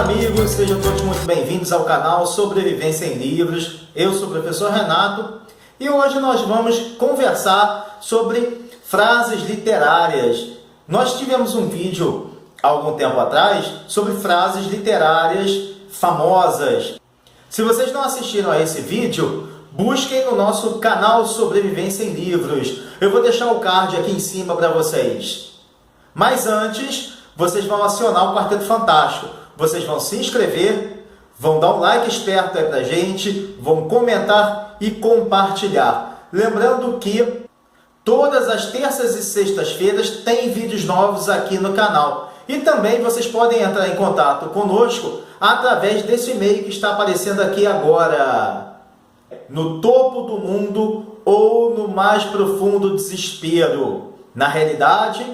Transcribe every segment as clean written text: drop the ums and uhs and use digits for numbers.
amigos, sejam todos muito bem-vindos ao canal Sobrevivência em Livros. Eu sou o professor Renato e hoje nós vamos conversar sobre frases literárias. Nós tivemos um vídeo há algum tempo atrás sobre frases literárias famosas. Se vocês não assistiram a esse vídeo, busquem no nosso canal Sobrevivência em Livros. Eu vou deixar o card aqui em cima para vocês. Mas antes, vocês vão acionar o Quarteto Fantástico. Vocês vão se inscrever, vão dar um like esperto aí pra gente, vão comentar e compartilhar. Lembrando que todas as terças e sextas-feiras tem vídeos novos aqui no canal. E também vocês podem entrar em contato conosco através desse e-mail que está aparecendo aqui agora. No topo do mundo ou no mais profundo desespero. Na realidade,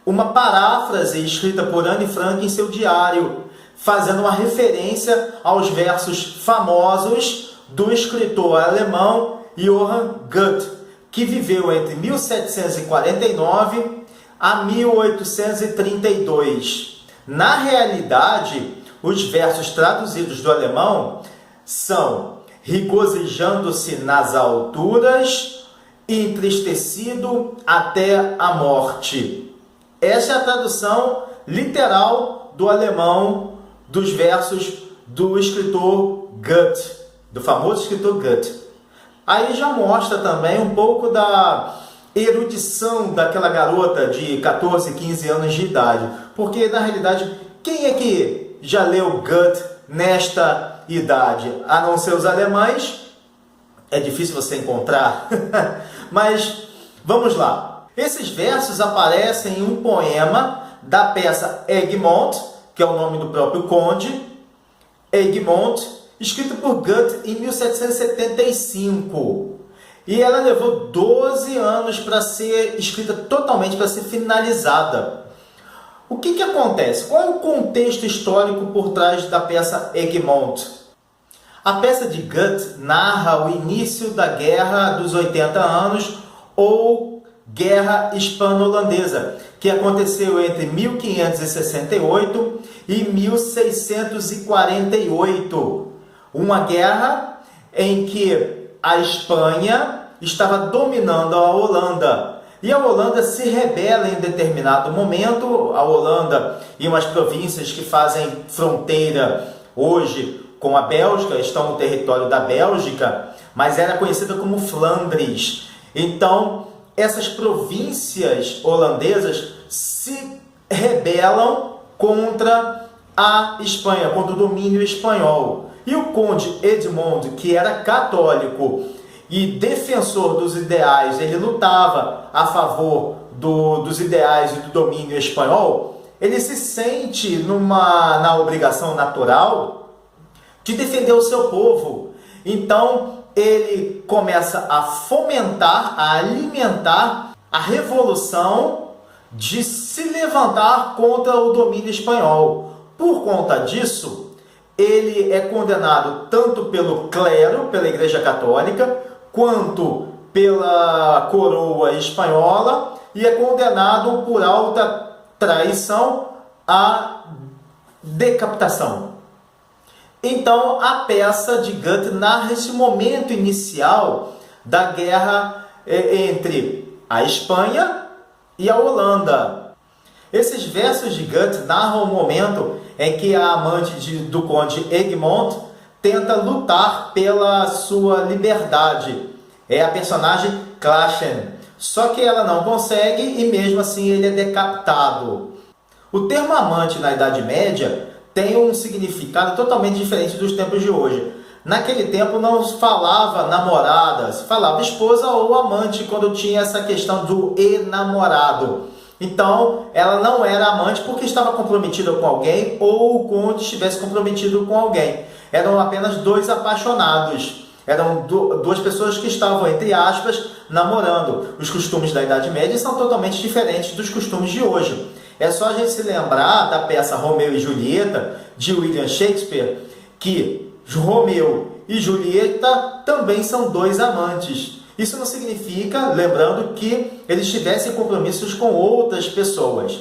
uma paráfrase escrita por Anne Frank em seu diário, fazendo uma referência aos versos famosos do escritor alemão Johann Goethe, que viveu entre 1749 a 1832. Na realidade, os versos traduzidos do alemão são: regozijando-se nas alturas, entristecido até a morte. Essa é a tradução literal do alemão dos versos do escritor Goethe, do famoso escritor Goethe. Aí já mostra também um pouco da erudição daquela garota de 14, 15 anos de idade. Porque, na realidade, quem é que já leu Goethe nesta idade? A não ser os alemães, é difícil você encontrar. Mas, vamos lá. Esses versos aparecem em um poema da peça Egmont, que é o nome do próprio conde, Egmont, escrito por Goethe em 1775. E ela levou 12 anos para ser escrita totalmente, para ser finalizada. O que acontece? Qual é o contexto histórico por trás da peça Egmont? A peça de Goethe narra o início da Guerra dos 80 anos, ou Guerra Hispano-Holandesa, que aconteceu entre 1568 e 1648. Uma guerra em que a Espanha estava dominando a Holanda. E a Holanda se rebela em determinado momento. A Holanda e umas províncias que fazem fronteira hoje com a Bélgica, estão no território da Bélgica, mas era conhecida como Flandres. Então, essas províncias holandesas se rebelam contra a Espanha, contra o domínio espanhol. E o conde Edmond, que era católico e defensor dos ideais, ele lutava a favor dos ideais e do domínio espanhol, ele se sente na obrigação natural de defender o seu povo. Então, ele começa a fomentar, a alimentar a revolução de se levantar contra o domínio espanhol. Por conta disso, ele é condenado tanto pelo clero, pela Igreja Católica, quanto pela coroa espanhola, e é condenado por alta traição à decapitação. Então, a peça de Goethe narra esse momento inicial da guerra entre a Espanha e a Holanda. Esses versos de Goethe narram o momento em que a amante do conde Egmont tenta lutar pela sua liberdade. É a personagem Klachen. Só que ela não consegue e mesmo assim ele é decapitado. O termo amante na Idade Média tem um significado totalmente diferente dos tempos de hoje. Naquele tempo não se falava namorada, se falava esposa ou amante quando tinha essa questão do enamorado. Então, ela não era amante porque estava comprometida com alguém ou o conde estivesse comprometido com alguém. Eram apenas dois apaixonados. Eram duas pessoas que estavam, entre aspas, namorando. Os costumes da Idade Média são totalmente diferentes dos costumes de hoje. É só a gente se lembrar da peça Romeu e Julieta, de William Shakespeare, que Romeu e Julieta também são dois amantes. Isso não significa, lembrando, que eles tivessem compromissos com outras pessoas.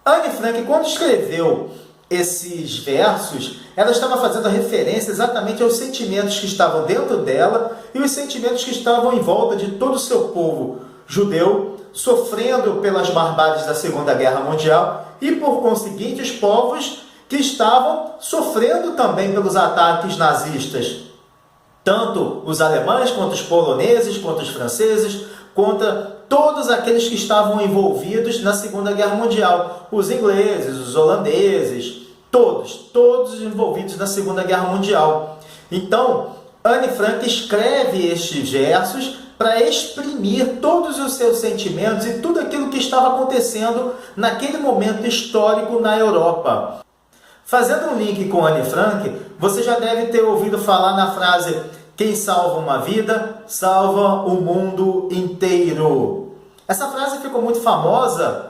Anne Frank, quando escreveu esses versos, ela estava fazendo referência exatamente aos sentimentos que estavam dentro dela e os sentimentos que estavam em volta de todo o seu povo judeu, sofrendo pelas barbáries da Segunda Guerra Mundial e, por conseguinte, os povos que estavam sofrendo também pelos ataques nazistas. Tanto os alemães, quanto os poloneses, quanto os franceses, contra todos aqueles que estavam envolvidos na Segunda Guerra Mundial. Os ingleses, os holandeses, todos envolvidos na Segunda Guerra Mundial. Então, Anne Frank escreve estes versos para exprimir todos os seus sentimentos e tudo aquilo que estava acontecendo naquele momento histórico na Europa. Fazendo um link com Anne Frank, você já deve ter ouvido falar na frase: quem salva uma vida, salva o mundo inteiro. Essa frase ficou muito famosa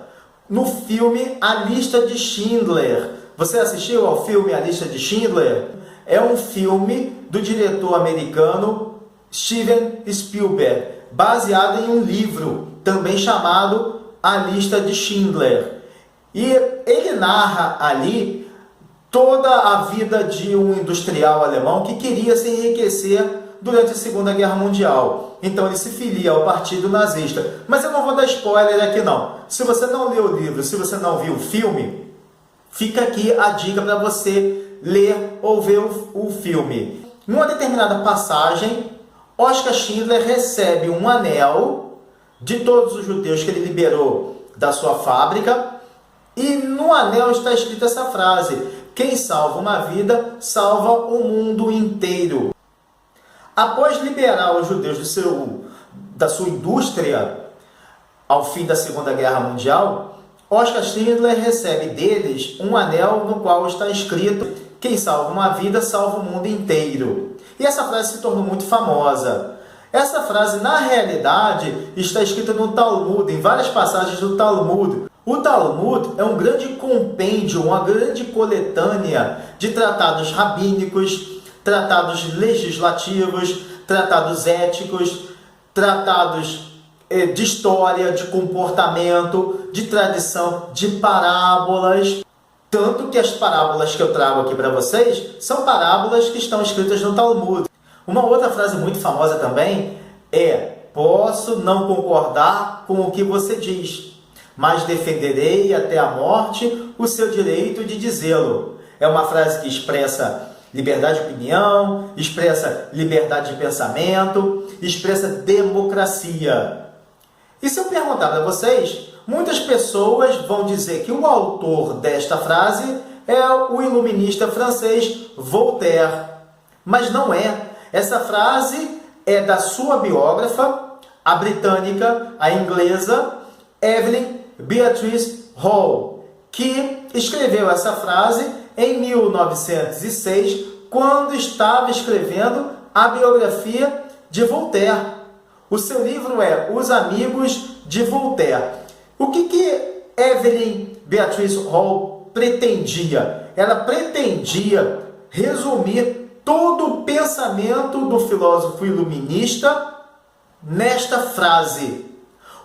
no filme A Lista de Schindler. Você assistiu ao filme A Lista de Schindler? É um filme do diretor americano Steven Spielberg, baseado em um livro também chamado A Lista de Schindler. E ele narra ali toda a vida de um industrial alemão que queria se enriquecer durante a Segunda Guerra Mundial. Então ele se filia ao partido nazista. Mas eu não vou dar spoiler aqui não. Se você não leu o livro, se você não viu o filme, fica aqui a dica para você ler ou ver o filme. Numa determinada passagem, Oskar Schindler recebe um anel de todos os judeus que ele liberou da sua fábrica, e no anel está escrita essa frase: quem salva uma vida, salva o mundo inteiro. Após liberar os judeus da sua indústria ao fim da Segunda Guerra Mundial, Oskar Schindler recebe deles um anel no qual está escrito: quem salva uma vida, salva o mundo inteiro. E essa frase se tornou muito famosa. Essa frase, na realidade, está escrita no Talmud, em várias passagens do Talmud. O Talmud é um grande compêndio, uma grande coletânea de tratados rabínicos, tratados legislativos, tratados éticos, tratados de história, de comportamento, de tradição, de parábolas. Tanto que as parábolas que eu trago aqui para vocês são parábolas que estão escritas no Talmud. Uma outra frase muito famosa também é: posso não concordar com o que você diz, mas defenderei até a morte o seu direito de dizê-lo. É uma frase que expressa liberdade de opinião, expressa liberdade de pensamento, expressa democracia. E se eu perguntar para vocês, muitas pessoas vão dizer que o autor desta frase é o iluminista francês Voltaire. Mas não é. Essa frase é da sua biógrafa, a britânica, a inglesa, Evelyn Beatrice Hall, que escreveu essa frase em 1906, quando estava escrevendo a biografia de Voltaire. O seu livro é Os Amigos de Voltaire. O que Evelyn Beatrice Hall pretendia? Ela pretendia resumir todo o pensamento do filósofo iluminista nesta frase.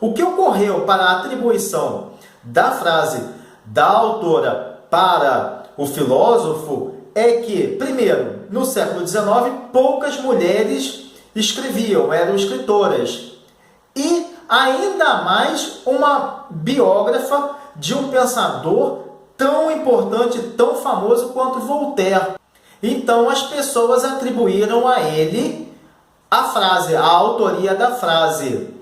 O que ocorreu para a atribuição da frase da autora para o filósofo é que, primeiro, no século XIX, poucas mulheres escreviam, eram escritoras. E ainda mais uma biógrafa de um pensador tão importante, tão famoso quanto Voltaire. Então as pessoas atribuíram a ele a frase, a autoria da frase.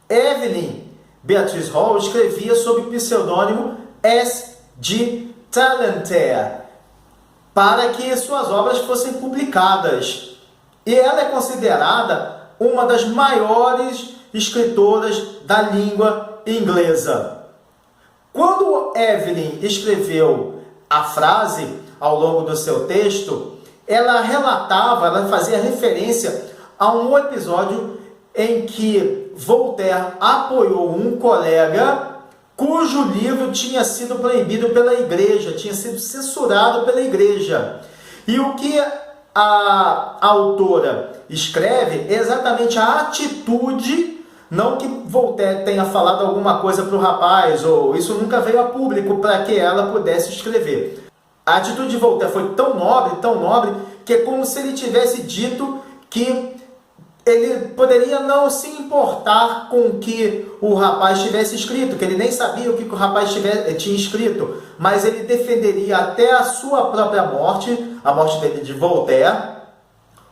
Evelyn Beatrice Hall escrevia sob o pseudônimo S. G. Tallanter para que suas obras fossem publicadas. E ela é considerada uma das maiores escritoras da língua inglesa. Quando Evelyn escreveu a frase ao longo do seu texto, ela relatava, ela fazia referência a um episódio em que Voltaire apoiou um colega cujo livro tinha sido proibido pela igreja, tinha sido censurado pela igreja. E o que a autora escreve é exatamente a atitude, não que Voltaire tenha falado alguma coisa para o rapaz, ou isso nunca veio a público para que ela pudesse escrever. A atitude de Voltaire foi tão nobre, que é como se ele tivesse dito que ele poderia não se importar com o que o rapaz tivesse escrito, que ele nem sabia o que o rapaz tinha escrito, mas ele defenderia até a sua própria morte, a morte dele de Voltaire,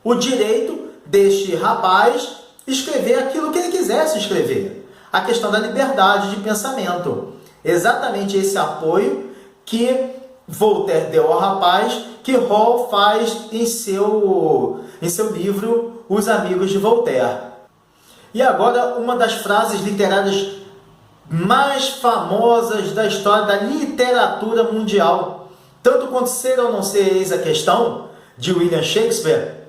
o direito deste rapaz escrever aquilo que ele quisesse escrever. A questão da liberdade de pensamento. Exatamente esse apoio que Voltaire deu ao rapaz, que Hall faz em seu livro Os Amigos de Voltaire. E agora, uma das frases literárias mais famosas da história da literatura mundial. Tanto quanto ser ou não ser eis a questão, de William Shakespeare.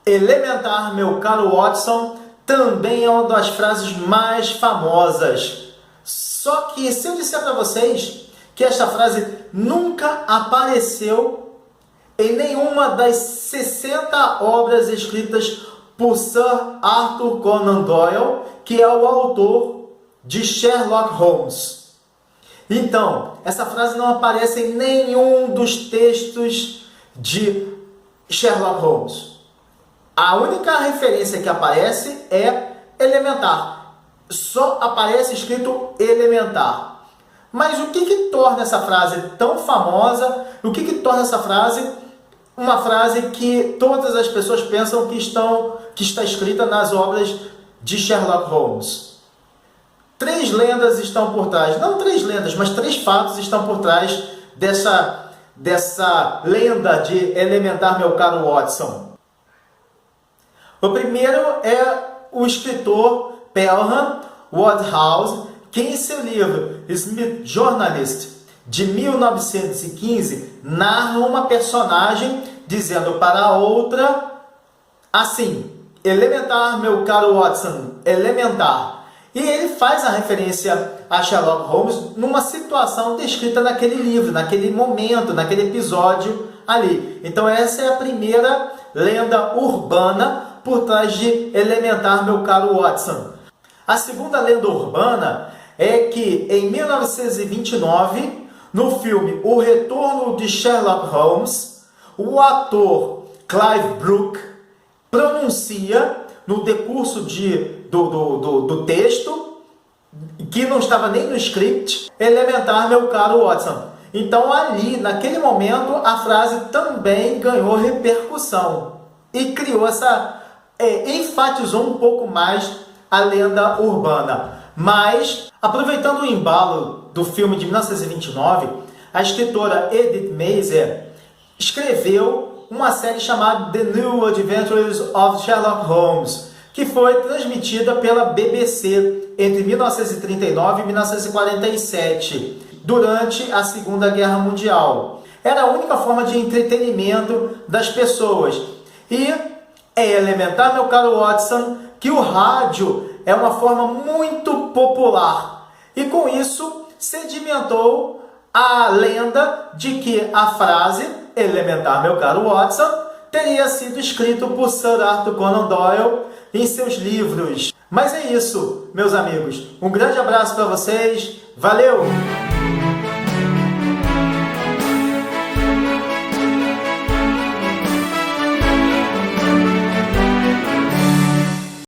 Elementar, meu caro Watson, também é uma das frases mais famosas. Só que se eu disser para vocês que esta frase nunca apareceu em nenhuma das 60 obras escritas por Sir Arthur Conan Doyle, que é o autor de Sherlock Holmes. Então, essa frase não aparece em nenhum dos textos de Sherlock Holmes. A única referência que aparece é elementar. Só aparece escrito elementar. Mas o que torna essa frase tão famosa? O que torna essa frase uma frase que todas as pessoas pensam que está escrita nas obras de Sherlock Holmes? 3 lendas estão por trás. Não 3 lendas, mas 3 fatos estão por trás dessa lenda de elementar, meu caro Watson. O primeiro é o escritor Pelham Wodehouse, que em seu livro Smith Journalist, de 1915, narra uma personagem dizendo para a outra assim: elementar, meu caro Watson, elementar. E ele faz a referência a Sherlock Holmes numa situação descrita naquele livro, naquele momento, naquele episódio ali. Então essa é a primeira lenda urbana por trás de elementar, meu caro Watson. A segunda lenda urbana é que em 1929, no filme O Retorno de Sherlock Holmes, o ator Clive Brook pronuncia no decurso do texto, que não estava nem no script, elementar, meu caro Watson. Então ali, naquele momento, a frase também ganhou repercussão e criou enfatizou um pouco mais a lenda urbana. Mas, aproveitando o embalo do filme de 1929, a escritora Edith Mason escreveu uma série chamada The New Adventures of Sherlock Holmes, que foi transmitida pela BBC entre 1939 e 1947, durante a Segunda Guerra Mundial. Era a única forma de entretenimento das pessoas. E é elementar, meu caro Watson, que o rádio é uma forma muito popular. E com isso, sedimentou a lenda de que a frase elementar, meu caro Watson, teria sido escrito por Sir Arthur Conan Doyle em seus livros. Mas é isso, meus amigos. Um grande abraço para vocês. Valeu!